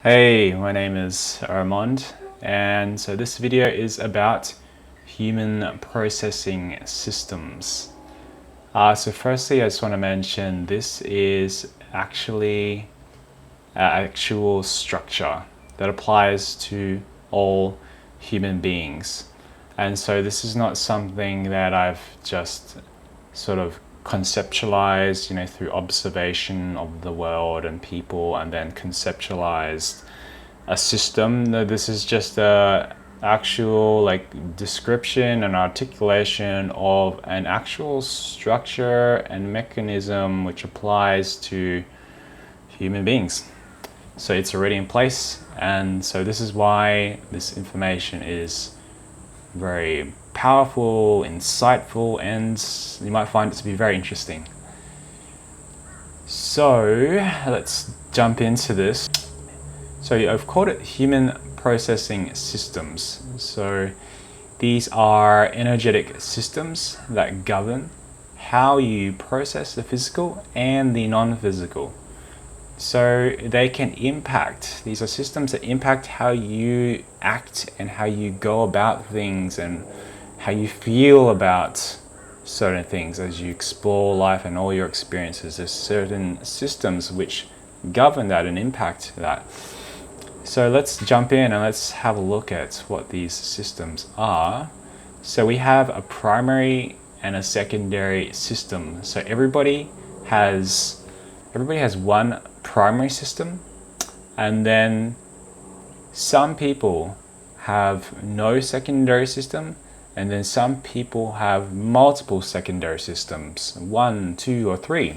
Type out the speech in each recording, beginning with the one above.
Hey, my name is Ermond, and so this video is about human processing systems. So firstly, I just want to mention this is actually actual structure that applies to all human beings. And so this is not something that I've just sort of conceptualized, through observation of the world and people, and then conceptualized a system. No, this is just a actual description and articulation of an actual structure and mechanism which applies to human beings. So it's already in place, and so this is why this information is very powerful, insightful, and you might find it to be very interesting. So let's jump into this. So I've called it human processing systems. So these are energetic systems that govern how you process the physical and the non-physical. So they can impact, these are systems that impact how you act and how you go about things and how you feel about certain things as you explore life and all your experiences. There's certain systems which govern that and impact that. So let's jump in and let's have a look at what these systems are. So we have a primary and a secondary system. So everybody has one primary system, and then some people have no secondary system, and then some people have multiple secondary systems, 1, 2, or 3.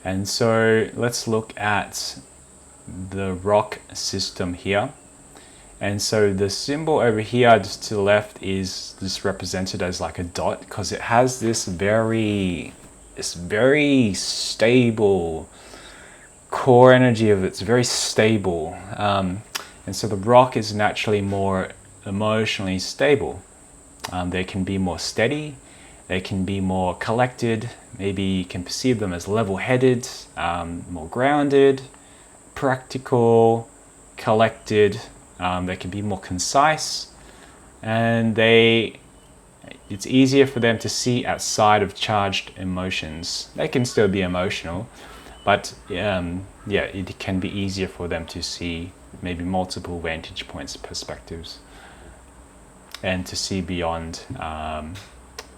And so let's look at the rock system here. And so the symbol over here just to the left is just represented as like a dot because it has this very stable core energy of it's very stable, and so the rock is naturally more emotionally stable. They can be more steady, they can be more collected, maybe you can perceive them as level-headed, more grounded, practical, collected. They can be more concise, and it's easier for them to see outside of charged emotions. They can still be emotional, but it can be easier for them to see maybe multiple vantage points, perspectives, and to see beyond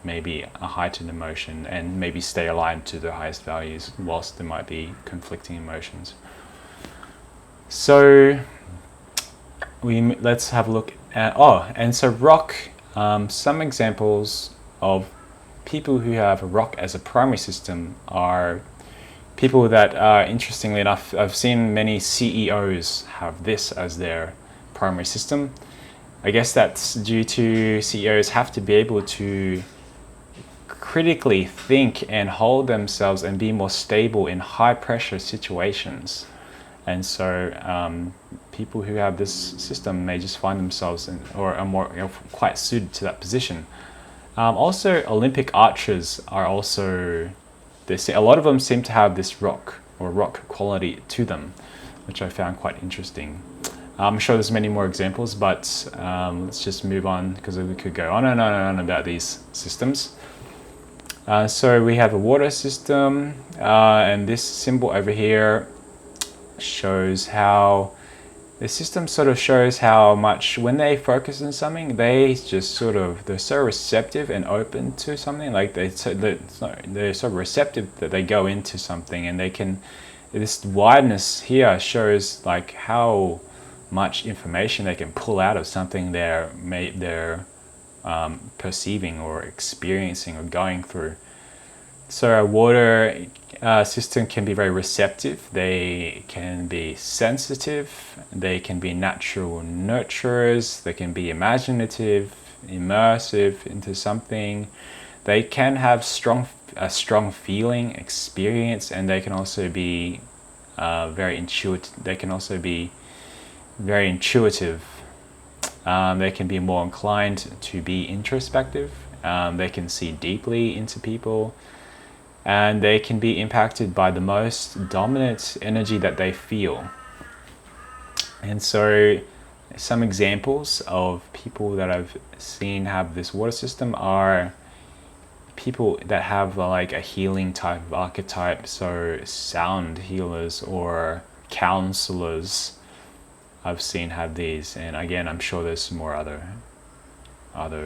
maybe a heightened emotion and maybe stay aligned to the highest values whilst there might be conflicting emotions. So let's have a look at, and so rock, some examples of people who have rock as a primary system are people that, interestingly enough, I've seen many CEOs have this as their primary system. I guess that's due to CEOs have to be able to critically think and hold themselves and be more stable in high pressure situations. And so people who have this system may just find themselves or are more quite suited to that position. Also, Olympic archers are also, a lot of them seem to have this rock quality to them, which I found quite interesting. I'm sure there's many more examples, but let's just move on because we could go on and on and on about these systems. So we have a water system, and this symbol over here shows how the system sort of shows how much when they focus on something, they're so receptive and open to something. Like they're so receptive that they go into something, and this wideness here shows like how much information they can pull out of something they're perceiving or experiencing or going through. So a water system can be very receptive, they can be sensitive, they can be natural nurturers, they can be imaginative, immersive into something. They can have a strong feeling, experience, and they can also be very intuitive. They can also be very intuitive. They can be more inclined to be introspective. They can see deeply into people. And they can be impacted by the most dominant energy that they feel. And so some examples of people that I've seen have this water system are people that have like a healing type of archetype, so sound healers or counselors. I've seen have these, and again, I'm sure there's some more other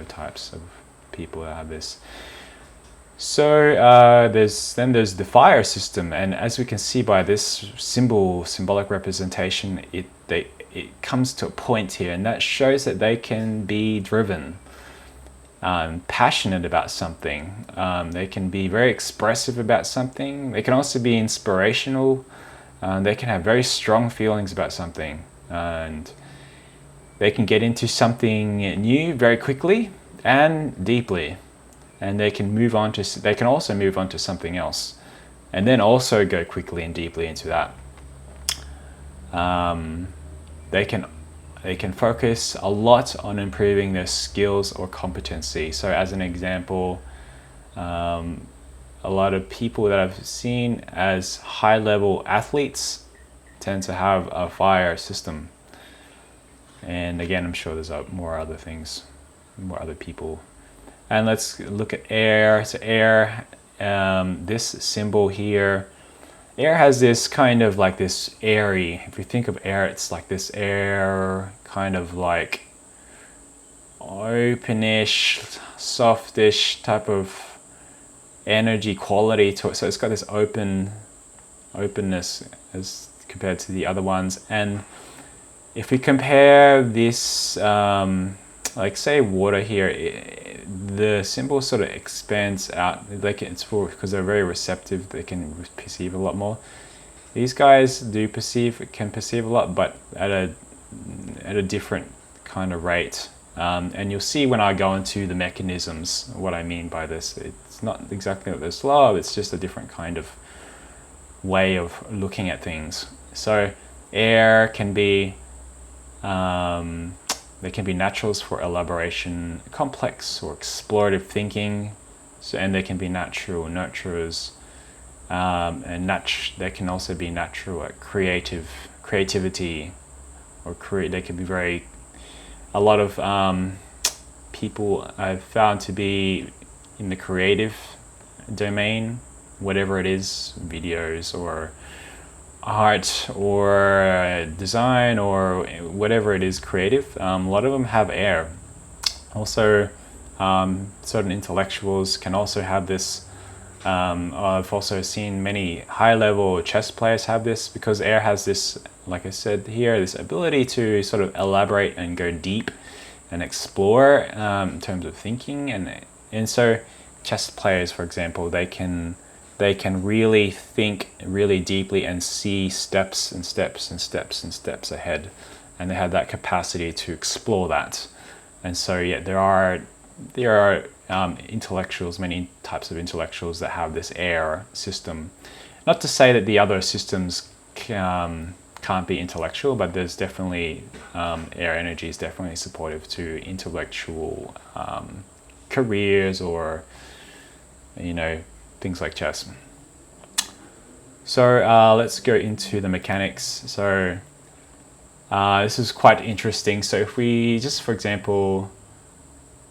types of people that have this. So there's the fire system, and as we can see by this symbolic representation, it comes to a point here, and that shows that they can be driven, passionate about something. They can be very expressive about something. They can also be inspirational. They can have very strong feelings about something, and they can get into something new very quickly and deeply, and they can also move on to something else, and then also go quickly and deeply into that. They can focus a lot on improving their skills or competency. So as an example, a lot of people that I've seen as high-level athletes tend to have a fire system. And again, I'm sure there's more other things, more other people. And let's look at air. So air, this symbol here, air has this kind of like this airy, if you think of air, it's like this air kind of like openish, softish type of energy quality to it. So it's got this openness as compared to the other ones. And if we compare this, like say water here, the symbol sort of expands out. It's because they're very receptive. They can perceive a lot more. These guys can perceive a lot, but at a different kind of rate. And you'll see when I go into the mechanisms what I mean by this. It's not exactly that they're slow. It's just a different kind of way of looking at things. So air can be they can be naturals for elaboration, complex or explorative thinking, and they can be natural nurturers, and they can also be natural at creativity, or they can be a lot of people I've found to be in the creative domain, whatever it is, videos or art or design or whatever it is creative. A lot of them have air. Also, certain intellectuals can also have this. I've also seen many high-level chess players have this, because air has this, like I said here, this ability to sort of elaborate and go deep and explore in terms of thinking. And so chess players, for example, they can really think really deeply and see steps and steps and steps and steps ahead, and they have that capacity to explore that. And so yeah, there are intellectuals, many types of intellectuals that have this air system. Not to say that the other systems can't be intellectual, but there's definitely air energy is definitely supportive to intellectual careers, or things like chess. So let's go into the mechanics. So this is quite interesting. So if we just, for example,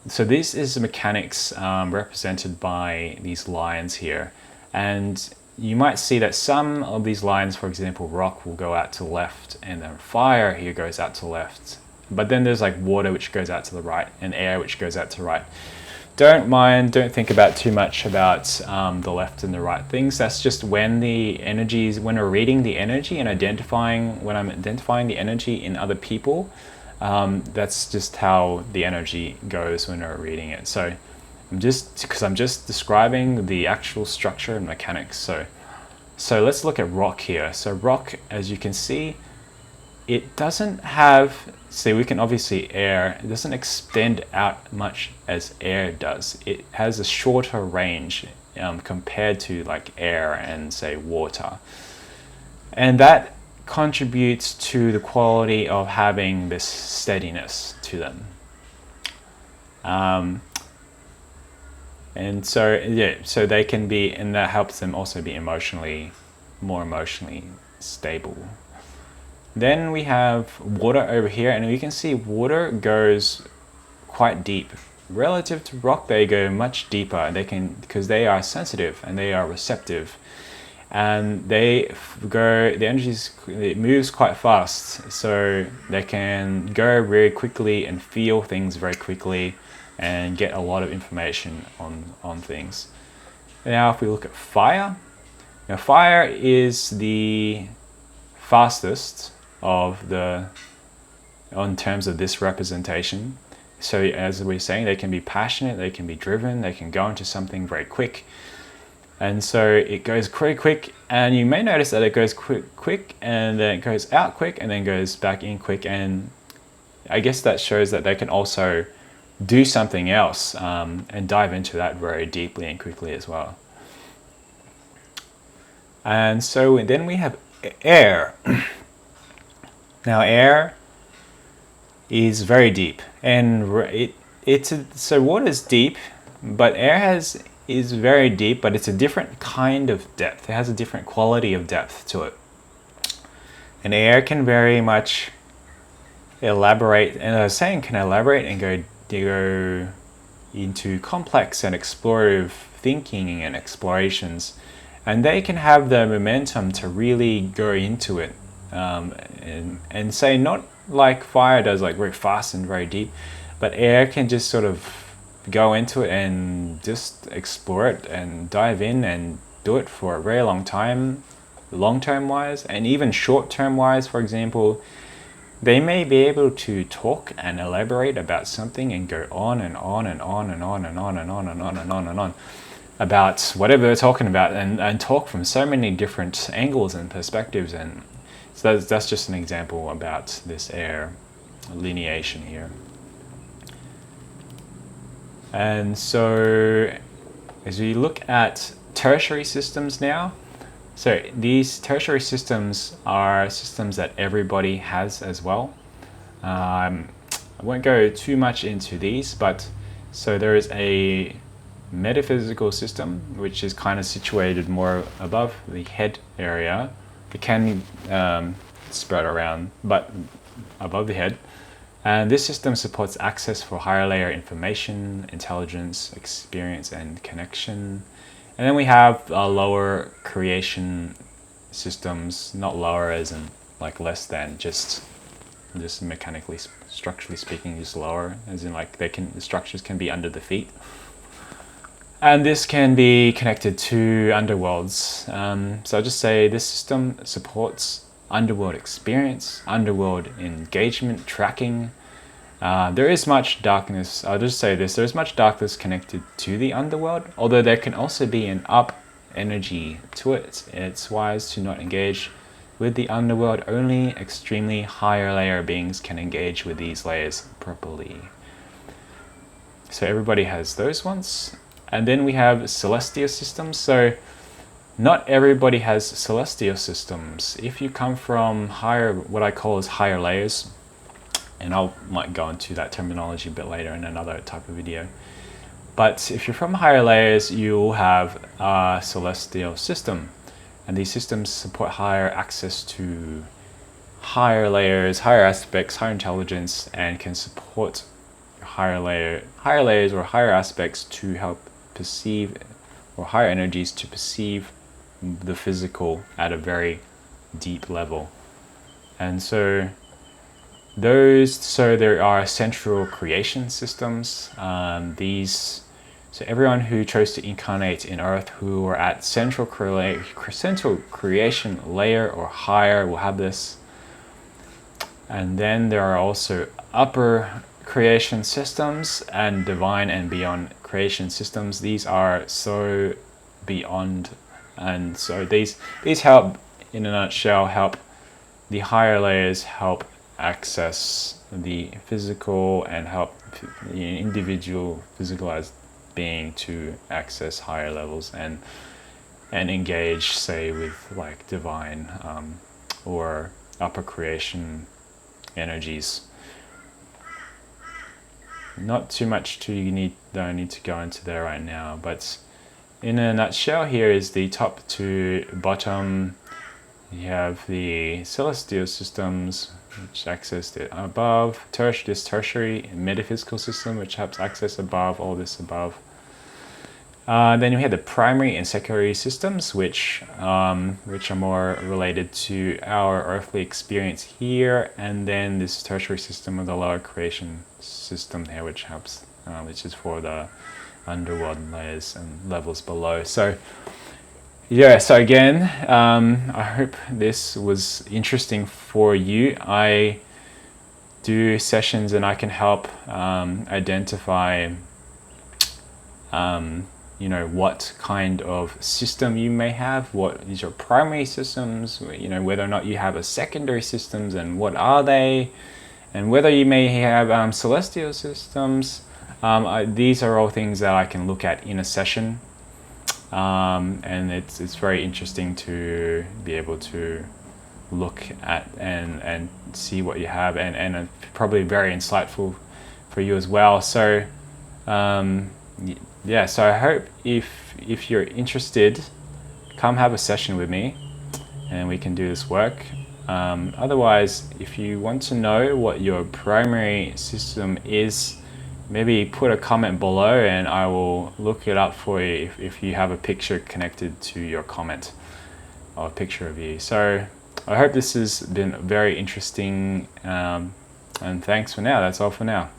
so this is the mechanics represented by these lines here. And you might see that some of these lines, for example, rock will go out to the left, and then fire here goes out to the left. But then there's like water, which goes out to the right, and air, which goes out to the right. Don't think about too much about the left and the right things. That's just when we're reading the energy and when I'm identifying the energy in other people, that's just how the energy goes when we're reading it. So I'm just describing the actual structure and mechanics. So let's look at rock here. So rock, as you can see, it doesn't have, we can obviously air, it doesn't extend out much as air does. It has a shorter range compared to like air and say water. And that contributes to the quality of having this steadiness to them. And so they can be, and that helps them also be more emotionally stable. Then we have water over here, and we can see water goes quite deep. Relative to rock, they go much deeper. They can, because they are sensitive and they are receptive, and the energies, it moves quite fast, so they can go very quickly and feel things very quickly and get a lot of information on things. Now, if we look at fire, now fire is the fastest of the, on terms of this representation. So as we're saying, they can be passionate, they can be driven, they can go into something very quick. And so it goes very quick, and you may notice that it goes quick, and then it goes out quick, and then goes back in quick. And I guess that shows that they can also do something else and dive into that very deeply and quickly as well. And so then we have air. Now air is very deep, and so water is deep, but air is very deep, but it's a different kind of depth. It has a different quality of depth to it. And air can very much elaborate, and I was saying can elaborate and go into complex and explorative thinking and explorations, and they can have the momentum to really go into it and say, not like fire does, like very fast and very deep, but air can just sort of go into it and just explore it and dive in and do it for a very long time, long-term wise, and even short-term wise. For example, they may be able to talk and elaborate about something and go on and on and on and on and on and on and on and on and on about whatever they're talking about, and talk from so many different angles and perspectives. And so that's just an example about this air lineation here. And so as we look at tertiary systems now, so these tertiary systems are systems that everybody has as well. I won't go too much into these, but so there is a metaphysical system, which is kind of situated more above the head area. It can spread around, but above the head. And this system supports access for higher layer information, intelligence, experience, and connection. And then we have lower creation systems, not lower as in like less than, just mechanically, structurally speaking, just lower, as in like the structures can be under the feet. And this can be connected to underworlds. So I'll just say this system supports underworld experience, underworld engagement, tracking. There is much darkness, I'll just say this, there is much darkness connected to the underworld, although there can also be an up energy to it. It's wise to not engage with the underworld. Only extremely higher layer beings can engage with these layers properly. So everybody has those ones. And then we have celestial systems. So not everybody has celestial systems. If you come from higher, what I call as higher layers, and I might go into that terminology a bit later in another type of video. But if you're from higher layers, you'll have a celestial system. And these systems support higher access to higher layers, higher aspects, higher intelligence, and can support higher layers or higher aspects to help perceive, or higher energies to perceive the physical at a very deep level. And so there are central creation systems. So everyone who chose to incarnate in Earth who are at central creation layer or higher will have this. And then there are also upper creation systems and divine and beyond creation systems. These are so beyond, and so these help, in a nutshell, help the higher layers help access the physical and help the individual physicalized being to access higher levels and engage, say, with like divine or upper creation energies. Not too much don't need to go into there right now, but in a nutshell, here is the top to bottom You have the celestial systems, which access the above. This tertiary metaphysical system, which helps access above, all this above. Then we have the primary and secondary systems, which are more related to our earthly experience here, and then this tertiary system of the lower creation system here, which helps, which is for the underworld layers and levels below. So yeah, so again, I hope this was interesting for you. I do sessions and I can help identify what kind of system you may have, what is your primary systems, whether or not you have a secondary systems and what are they, and whether you may have celestial systems. These are all things that I can look at in a session, and it's very interesting to be able to look at and see what you have, and probably very insightful for you as well. So yeah, so I hope if you're interested, come have a session with me and we can do this work. Otherwise, if you want to know what your primary system is, maybe put a comment below and I will look it up for you if you have a picture connected to your comment or a picture of you. So I hope this has been very interesting, and thanks for now. That's all for now.